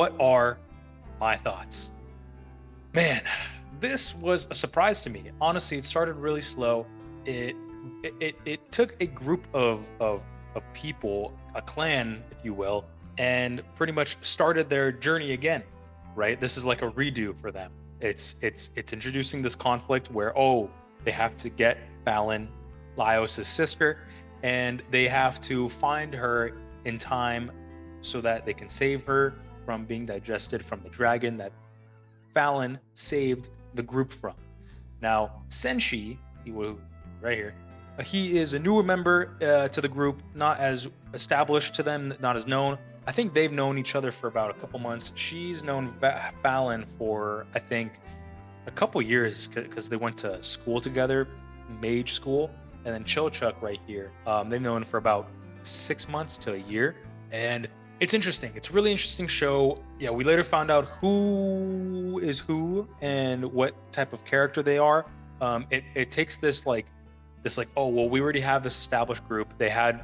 What are my thoughts? Man, this was a surprise to me. Honestly, it started really slow. It it took a group of people, a clan, if you will, and pretty much started their journey again. Right? This is like a redo for them. It's introducing this conflict where they have to get Fallon, Laios' sister, and they have to find her in time so that they can save her from being digested from the dragon that Fallon saved the group from. Now, Senshi, he will right here. He is a newer member to the group, not as established to them, not as known. I think they've known each other for about a couple months. She's known Fallon for, I think, a couple years because they went to school together, mage school, and then Chilchuck right here. They've known for about 6 months to a year, and it's interesting. It's a really interesting show. Yeah, we later found out who is who and what type of character they are. It takes this like, oh well, we already have this established group. They had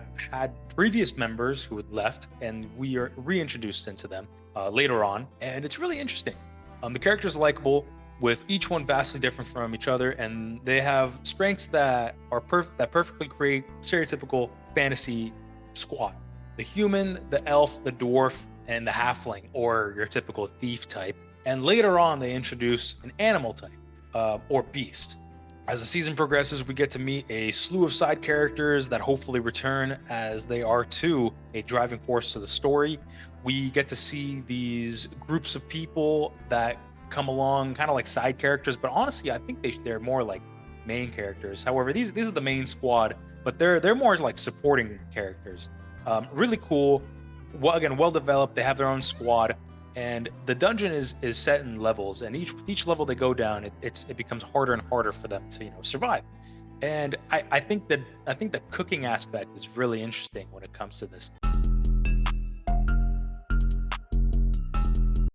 previous members who had left, and we are reintroduced into them later on, and it's really interesting. The characters are likable, with each one vastly different from each other, and they have strengths that are that perfectly create stereotypical fantasy squad: the human, the elf, the dwarf, and the halfling, or your typical thief type. And later on, they introduce an animal type or beast. As the season progresses, we get to meet a slew of side characters that hopefully return, as they are too a driving force to the story. We get to see these groups of people that come along, kind of like side characters, but honestly, I think they're more like main characters. However, these are the main squad, but they're more like supporting characters. Really cool. Well, again, well developed. They have their own squad, and the dungeon is set in levels, and each level they go down, it becomes harder and harder for them to survive. And I think the cooking aspect is really interesting when it comes to this.